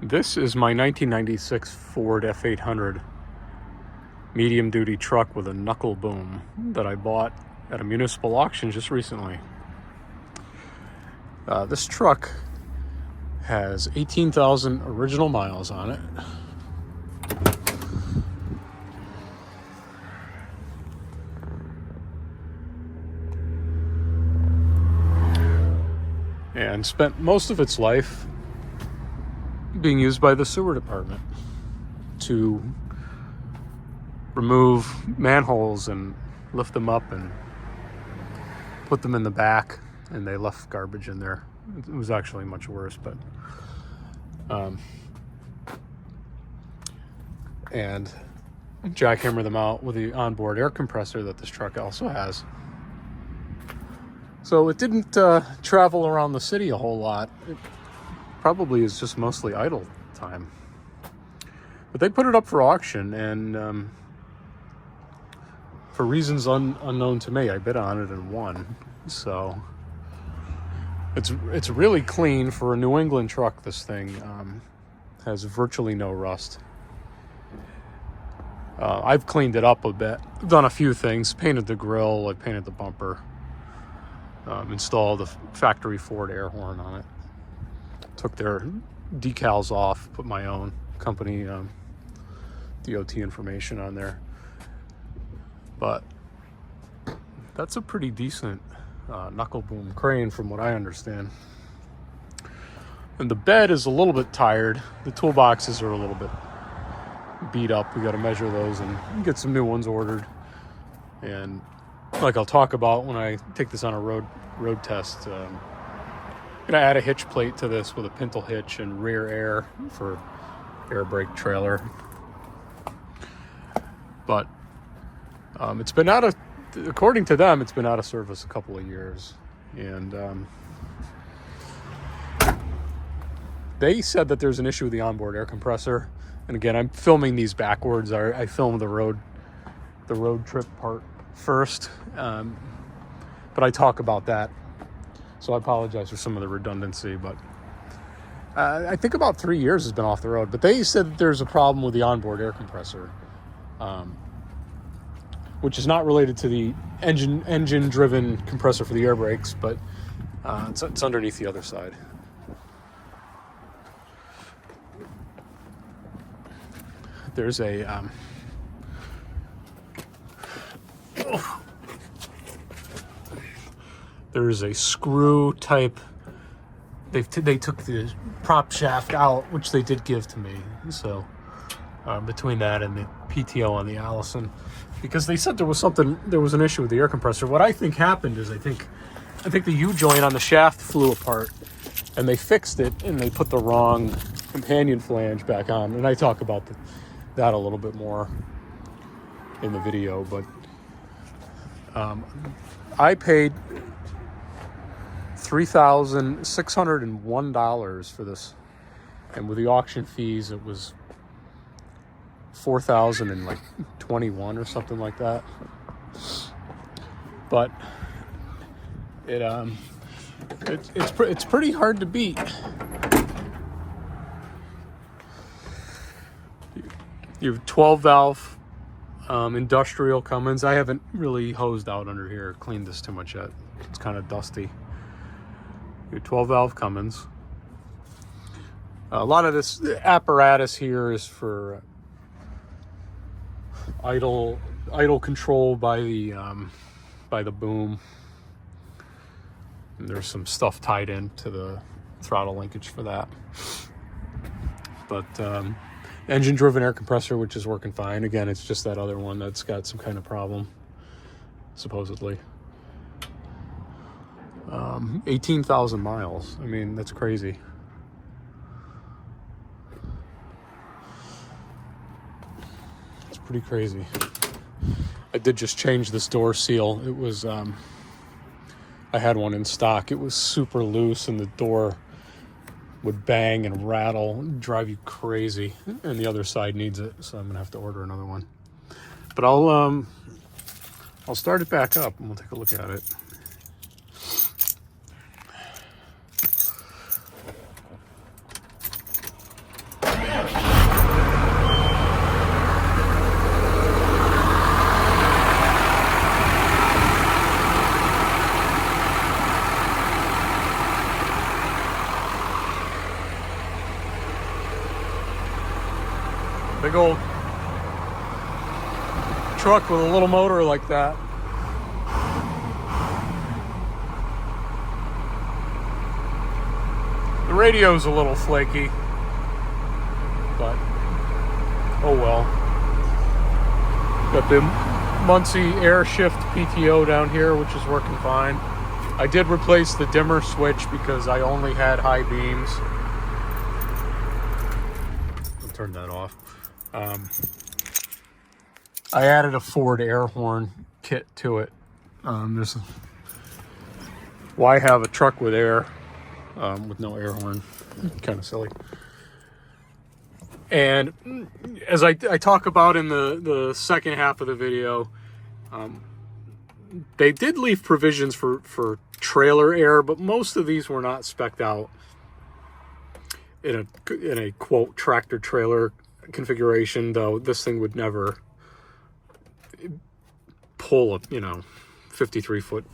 This is my 1996 Ford F800 medium-duty truck with a knuckle boom that I bought at a municipal auction just recently. This truck has 18,000 original miles on it. And spent most of its life being used by the sewer department to remove manholes and lift them up and put them in the back, and they left garbage in there. It was actually much worse, but and jackhammer them out with the onboard air compressor that this truck also has. So it didn't travel around the city a whole lot. It probably is just mostly idle time. But they put it up for auction, and for reasons unknown to me, I bid on it and won. So it's really clean for a New England truck. This thing has virtually no rust. I've cleaned it up a bit, done a few things, painted the grill, I painted the bumper, installed a factory Ford air horn on it, took their decals off, put my own company DOT information on there. But that's a pretty decent knuckle boom crane from what I understand. And the bed is a little bit tired. The toolboxes are a little bit beat up. We got to measure those and get some new ones ordered. And like I'll talk about when I take this on a road test, I'm gonna add a hitch plate to this with a pintle hitch and rear air for air brake trailer. But it's been out of, according to them, it's been out of service a couple of years. And they said that there's an issue with the onboard air compressor. And again, I'm filming these backwards. I filmed the road trip part first. But I talk about that. So I apologize for some of the redundancy. But I think about 3 years has been off the road. But they said that there's a problem with the onboard air compressor. Which is not related to the engine-driven compressor for the air brakes, but it's underneath the other side. There's a screw type. They took the prop shaft out, which they did give to me. So between that and the PTO on the Allison, because they said there was an issue with the air compressor. What I think happened is I think the U-joint on the shaft flew apart, and they fixed it, and they put the wrong companion flange back on. And I talk about that a little bit more in the video, but I paid $3,601 for this, and with the auction fees, it was $4,021 or something like that. But it's pretty hard to beat. You have 12 valve industrial Cummins. I haven't really hosed out under here, cleaned this too much yet. It's kind of dusty. Your 12 valve Cummins. A lot of this apparatus here is for idle control by the boom. And there's some stuff tied into the throttle linkage for that. But engine-driven air compressor, which is working fine. Again, it's just that other one that's got some kind of problem, supposedly. 18,000 miles. I mean, that's crazy. It's pretty crazy. I did just change this door seal. It was, I had one in stock. It was super loose, and the door would bang and rattle and drive you crazy. And the other side needs it, so I'm gonna have to order another one. But I'll start it back up, and we'll take a look at it. Big old truck with a little motor like that. The radio's a little flaky, but oh well. Got the Muncie Air Shift PTO down here, which is working fine. I did replace the dimmer switch because I only had high beams. I'll turn that off. I added a Ford air horn kit to it. Why have a truck with air with no air horn? Kind of silly. And as I talk about in the second half of the video, they did leave provisions for trailer air, but most of these were not spec'd out in a quote tractor trailer configuration, though this thing would never pull a 53-foot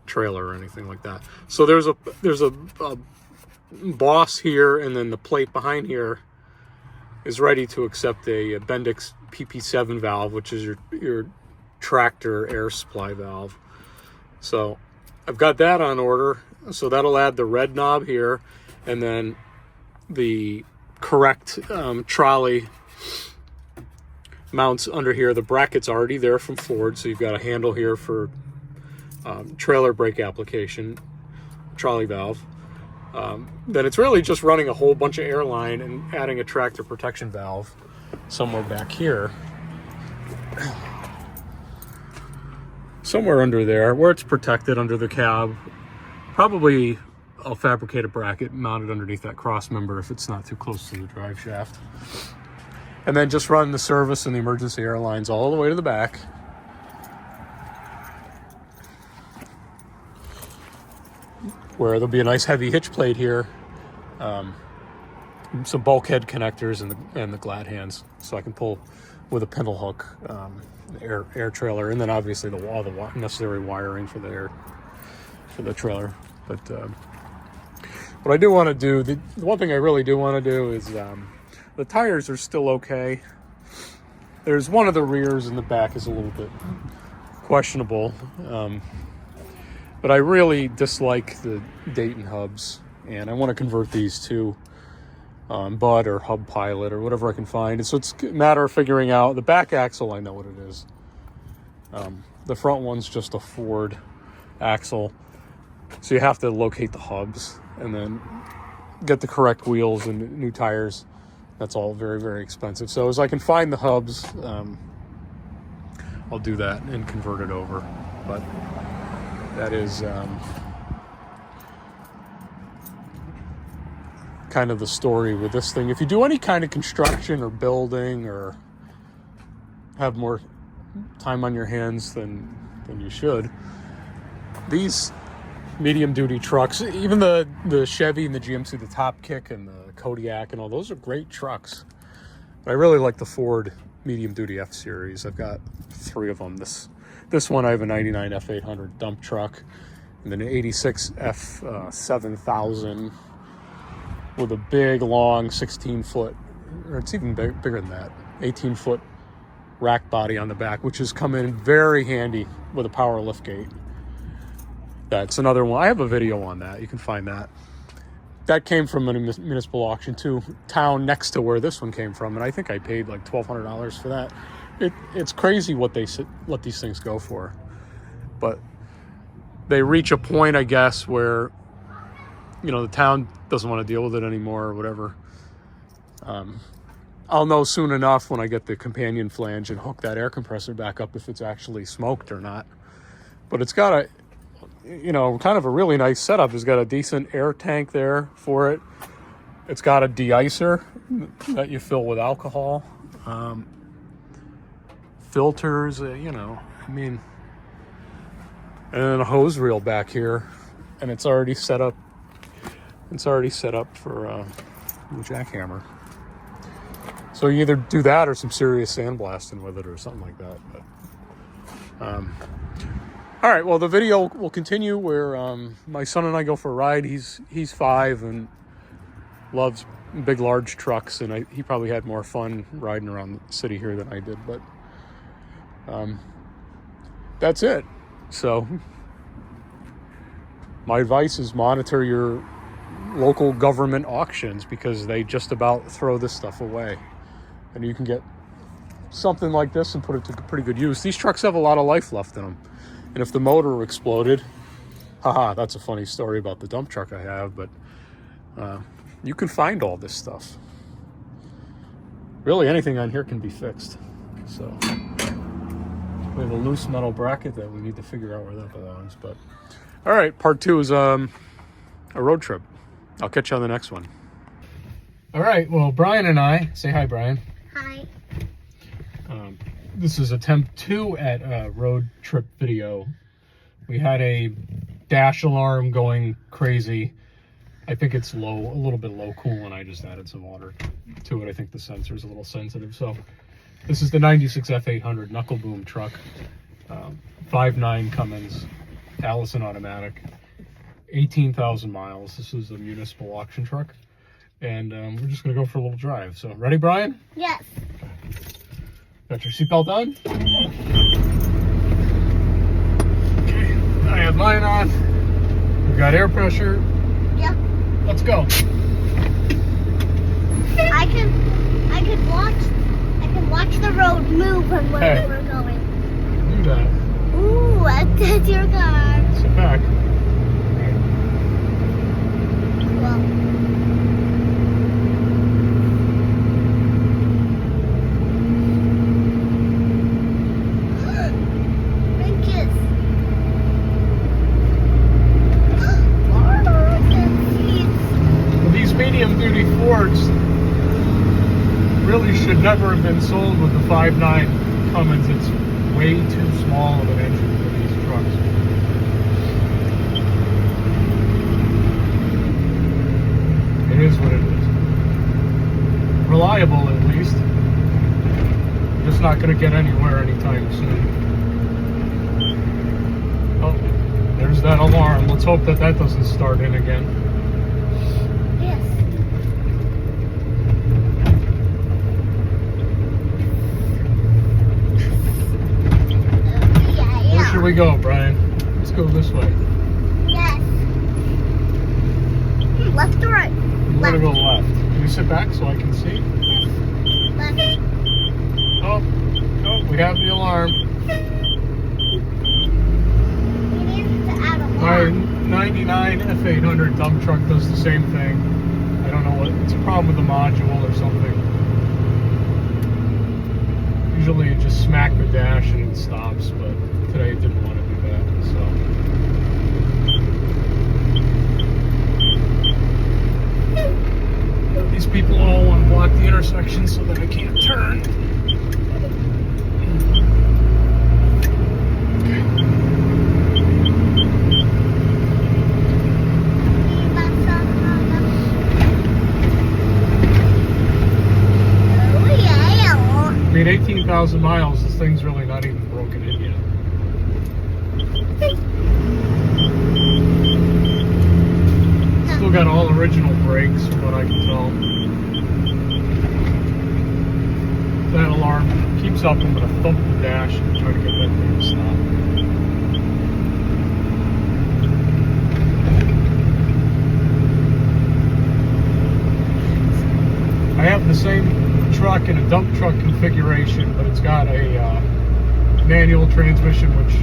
trailer or anything like that. So there's a boss here, and then the plate behind here is ready to accept a Bendix PP7 valve, which is your tractor air supply valve. So I've got that on order. So that'll add the red knob here, and then the correct trolley mounts under here. The bracket's already there from Ford, so you've got a handle here for trailer brake application, trolley valve. Then it's really just running a whole bunch of air line and adding a tractor protection valve somewhere back here. Somewhere under there, where it's protected under the cab. Probably I'll fabricate a bracket mounted underneath that cross member if it's not too close to the drive shaft. And then just run the service and the emergency air lines all the way to the back. Where there'll be a nice heavy hitch plate here. Some bulkhead connectors and the glad hands, so I can pull with a pintle hook the air trailer, and then obviously all the necessary wiring for the trailer. But what I do want to do, the one thing I really do want to do is the tires are still okay. There's one of the rears in the back is a little bit questionable, but I really dislike the Dayton hubs, and I want to convert these to Bud or Hub Pilot or whatever I can find. And so it's a matter of figuring out the back axle. I know what it is. The front one's just a Ford axle, so you have to locate the hubs and then get the correct wheels and new tires. That's all very, very expensive. So as I can find the hubs, I'll do that and convert it over. But that is kind of the story with this thing. If you do any kind of construction or building or have more time on your hands than you should, these medium duty trucks, even the Chevy and the GMC, the Top Kick and the Kodiak and all those are great trucks. But I really like the Ford medium duty F series. I've got 3 of them. This one I have a 99 F800 dump truck, and then an 86 F7000 with a big long 16-foot, or it's even bigger than that, 18-foot rack body on the back, which has come in very handy with a power lift gate. That's another one. I have a video on that. You can find that. That came from a municipal auction too, town next to where this one came from, and I think I paid like $1,200 for that. It's crazy what these things go for, but they reach a point, I guess, where the town doesn't want to deal with it anymore or whatever. I'll know soon enough when I get the companion flange and hook that air compressor back up if it's actually smoked or not. But it's got a kind of a really nice setup. It's got a decent air tank there for it. It's got a de-icer that you fill with alcohol. Filters, and then a hose reel back here, and it's already set up. It's already set up for the jackhammer. So you either do that or some serious sandblasting with it or something like that. But, all right, well, the video will continue where my son and I go for a ride. He's 5, and loves big, large trucks, and he probably had more fun riding around the city here than I did. But that's it. So my advice is monitor your local government auctions, because they just about throw this stuff away, and you can get something like this and put it to pretty good use. These trucks have a lot of life left in them, and if the motor exploded, haha, that's a funny story about the dump truck I have, but you can find all this stuff. Really, anything on here can be fixed. So we have a loose metal bracket that we need to figure out where that belongs. But all right, part 2 is a road trip. I'll catch you on the next one. All right, well, Brian and I, say hi, Brian. Hi. This is attempt 2 at a road trip video. We had a dash alarm going crazy. I think it's low, a little bit low cool, and I just added some water to it. I think the sensor's a little sensitive. So this is the 96 F800 Knuckle boom truck, 5.9 Cummins, Allison automatic, 18,000 miles. This is a municipal auction truck, and we're just gonna go for a little drive. So ready, Brian? Yes. Got your seatbelt on? Okay, I have mine on. We've got air pressure. Yep. Let's go. I can watch the road move when we're going. Do that. Ooh, that's your car. Sit back. Well. Medium-duty Fords really should never have been sold with the 5.9 Cummins. It's way too small of an engine for these trucks. It is what it is. Reliable, at least. Just not going to get anywhere anytime soon. Oh, there's that alarm. Let's hope that that doesn't start in again. Where should we go, Brian? Let's go this way. Yes. Left or right? I'm going to go left. Can you sit back so I can see? Left. Oh, we have the alarm. We need to add a My lock. 99 F800 dump truck does the same thing. I don't know what, it's a problem with the module or something. Usually you just smack the dash and it stops, but today it didn't want to do that, so. These people all want to block the intersection so that I can't turn. I mean, 18,000 miles, this thing's really not even broken in yet. Still got all original brakes from what I can tell. That alarm keeps up, I'm going to thump the dash and try to get that thing to stop. I have the same truck in a dump truck configuration, but it's got a manual transmission, which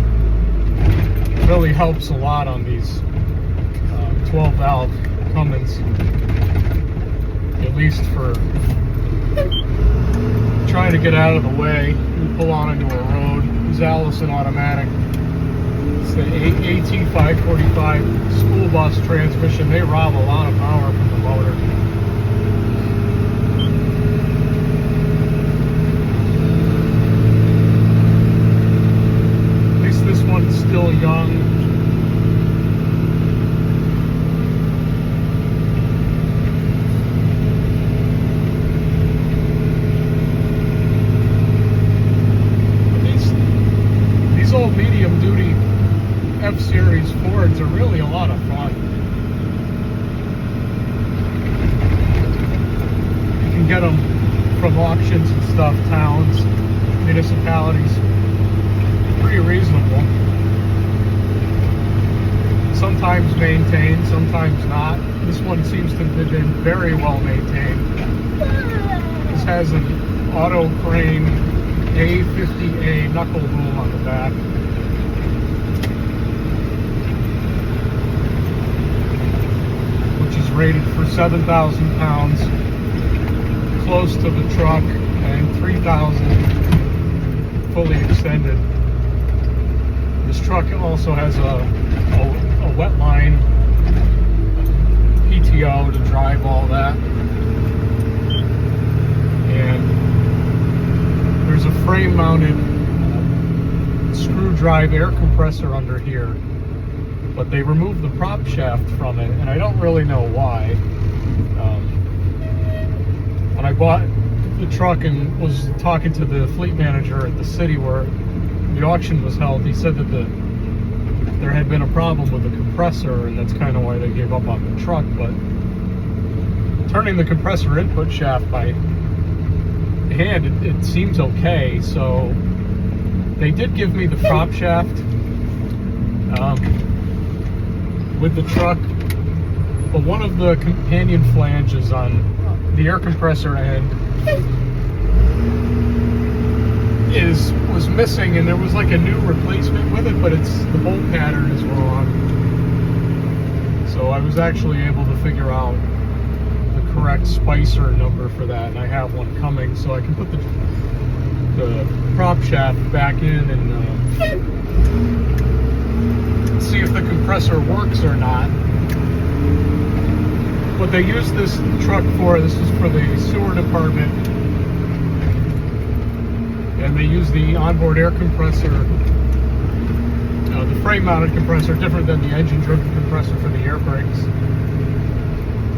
really helps a lot on these 12 valve Cummins, at least for trying to get out of the way. You pull on into a road. This is Allison automatic. It's the AT545 school bus transmission. They rob a lot of power from the motor. This one's still young. These old medium-duty F-Series Fords are really a lot of fun. from auctions and stuff, towns, municipalities, pretty reasonable. Sometimes maintained, sometimes not. This one seems to have been very well maintained. This has an auto crane A50A knuckle boom on the back. Which is rated for 7,000 pounds, close to the truck, and 3,000 fully extended. This truck also has a wet line PTO to drive all that. And there's a frame mounted screw drive air compressor under here, but they removed the prop shaft from it, and I don't really know why. When I bought the truck and was talking to the fleet manager at the city where the auction was held, he said that there had been a problem with the compressor, and that's kind of why they gave up on the truck. But turning the compressor input shaft by hand, it seems okay. So they did give me the prop shaft with the truck, but one of the companion flanges on the air compressor end was missing, and there was like a new replacement with it, but the bolt pattern is wrong. So I was actually able to figure out the correct spicer number for that, and I have one coming, so I can put the prop shaft back in and see if the compressor works or not. What they use this truck for, this is for the sewer department, and they use the onboard air compressor, the frame-mounted compressor, different than the engine-driven compressor for the air brakes,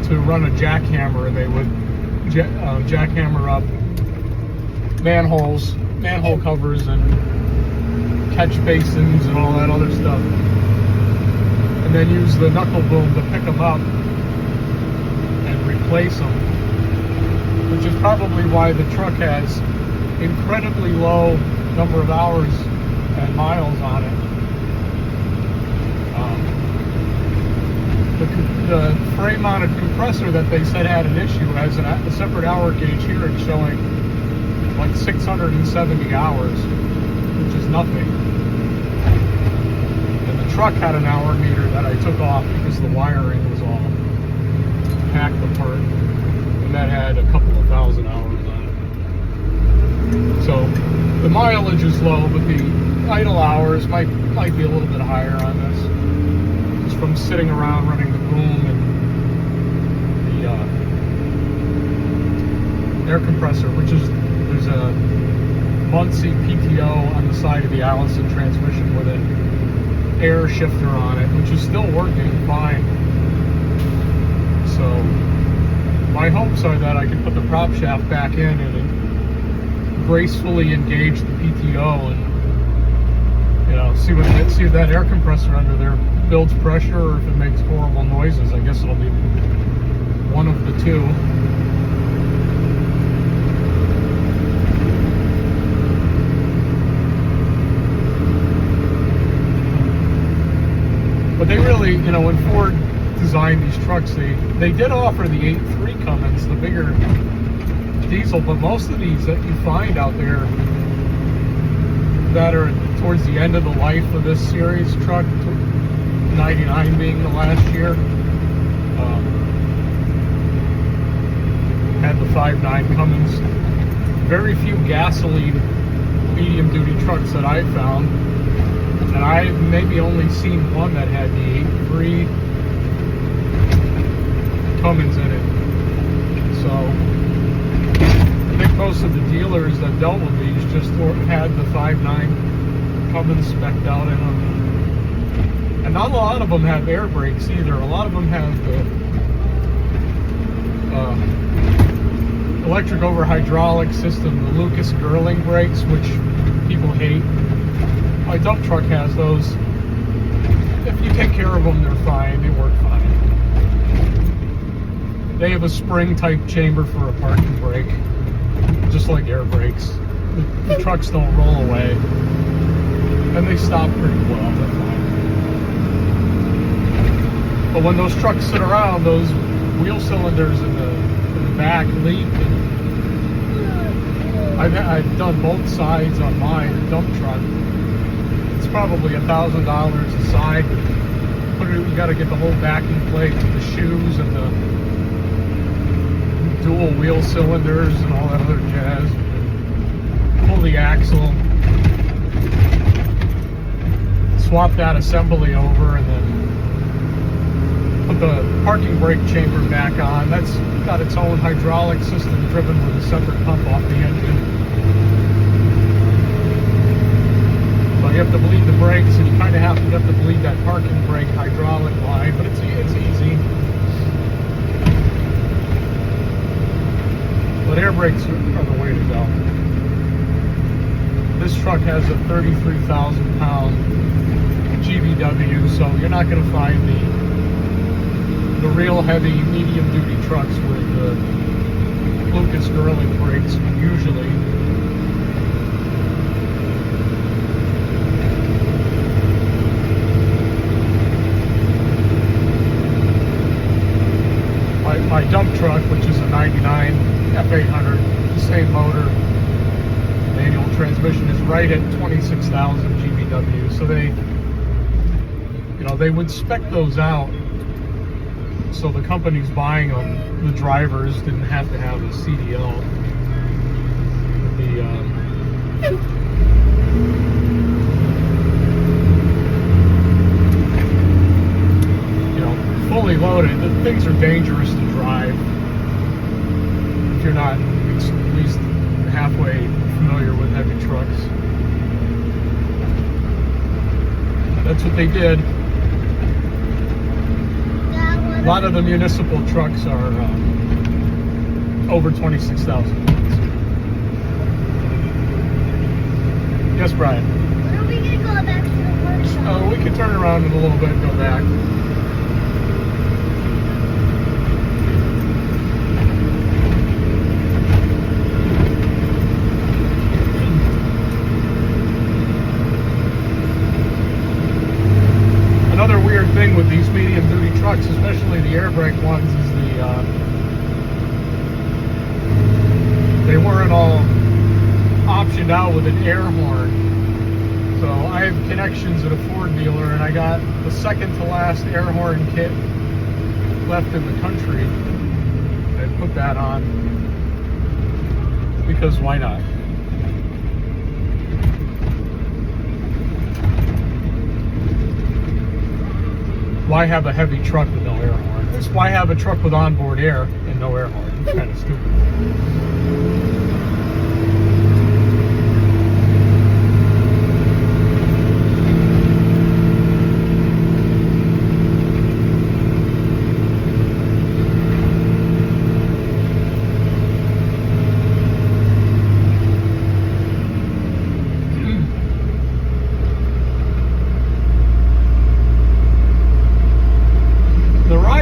to run a jackhammer. They would jackhammer up manhole covers and catch basins and all that other stuff, and then use the knuckle boom to pick them up and replace them, which is probably why the truck has incredibly low number of hours and miles on it. The frame-mounted compressor that they said had an issue has a separate hour gauge here. It's showing like 670 hours, which is nothing. And the truck had an hour meter that I took off because the wiring was all hacked apart, and that had a couple of thousand hours on it. So the mileage is low, but the idle hours might be a little bit higher on this, just from sitting around running the boom and the air compressor, which is, there's a Muncie PTO on the side of the Allison transmission with an air shifter on it, which is still working fine. So my hopes are that I can put the prop shaft back in and gracefully engage the PTO and, you know, see if that air compressor under there builds pressure or if it makes horrible noises. I guess it'll be one of the two. But they really, you know, when Ford designed these trucks, they did offer the 8.3 Cummins, the bigger diesel, but most of these that you find out there that are towards the end of the life of this series truck, 99 being the last year, had the 5.9 Cummins. Very few gasoline medium duty trucks that I've found, and I've maybe only seen one that had the 8.3 Cummins in it. So I think most of the dealers that dealt with these just had the 5.9 Cummins spec'd out in them. And not a lot of them have air brakes either. A lot of them have the electric over hydraulic system, the Lucas Girling brakes, which people hate. My dump truck has those. If you take care of them, they're fine. They work fine. They have a spring type chamber for a parking brake. just like air brakes. The trucks don't roll away, and they stop pretty well. That's fine. But when those trucks sit around, those wheel cylinders in the back leak. I've done both sides on mine, a dump truck. It's probably $1,000 a side. You got to get the whole backing plate, the shoes, and the dual wheel cylinders and all that other jazz. Pull the axle, swap that assembly over, and then put the parking brake chamber back on. That's got its own hydraulic system driven with a separate pump off the engine. So you have to bleed the brakes, and you kind of have to bleed that parking brake hydraulic line, but it's easy. But air brakes are the way to go. This truck has a 33,000 pound GVW, so you're not going to find the real heavy medium duty trucks with the Lucas Girling brakes usually. My dump truck, which is a 99 F800, the same motor, manual transmission, is right at 26,000 GVW. So they would spec those out. So the companies buying them, the drivers didn't have to have a CDL. Fully loaded, the things are dangerous to drive if you're not at least halfway familiar with heavy trucks. That's what they did. A lot of the municipal trucks are over 26,000 pounds. Yes, Brian? When are we going to go back to the workshop? Oh, we can turn around in a little bit and go back. Another weird thing with these medium duty trucks, especially the air brake ones, is they weren't all optioned out with an air horn. So I have connections at a Ford dealer, and I got the second to last air horn kit left in the country. I put that on because why not? Why have a heavy truck with no air horn? It's why have a truck with onboard air and no air horn? It's kind of stupid.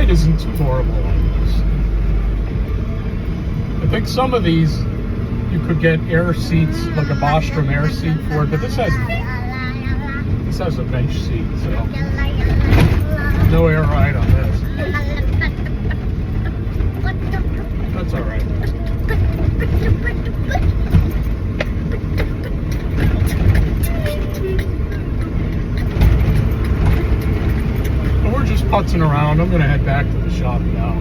Isn't too horrible on these. I think some of these you could get air seats, like a Bostrom air seat for it, but this has a bench seat, so no air ride on this. That's all right. We're just putzing around. I'm going to head back to the shop now.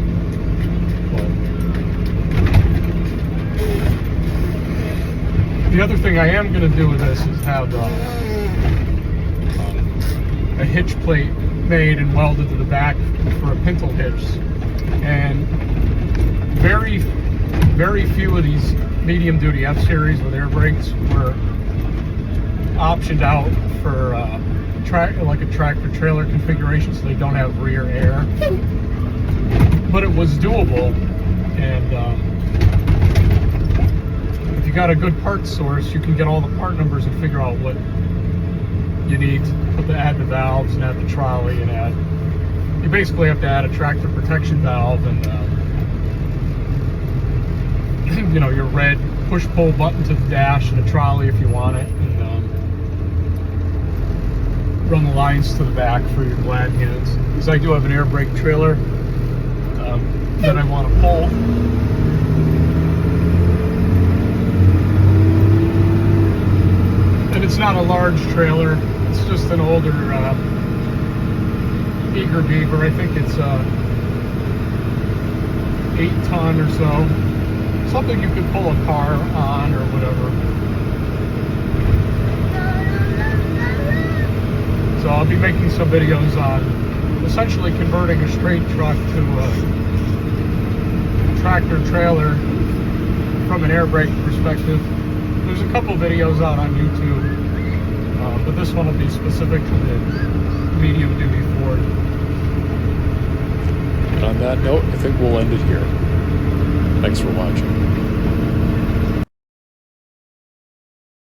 But the other thing I am going to do with this is have a hitch plate made and welded to the back for a pintle hitch. And very, very few of these medium-duty F-Series with air brakes were optioned out for like a tractor trailer configuration, so they don't have rear air, but it was doable. And if you got a good part source, you can get all the part numbers and figure out what you need to add the valves and add the trolley and add. You basically have to add a tractor protection valve and your red push-pull button to the dash and a trolley if you want it, and run the lines to the back for your glad hands. Because I do have an air brake trailer that I want to pull. And it's not a large trailer, it's just an older Eager Beaver. I think it's 8 ton or so. Something you could pull a car on or whatever. So I'll be making some videos on essentially converting a straight truck to a tractor trailer from an air brake perspective. There's a couple videos out on YouTube, but this one will be specific to the medium duty Ford. And on that note, I think we'll end it here. Thanks for watching.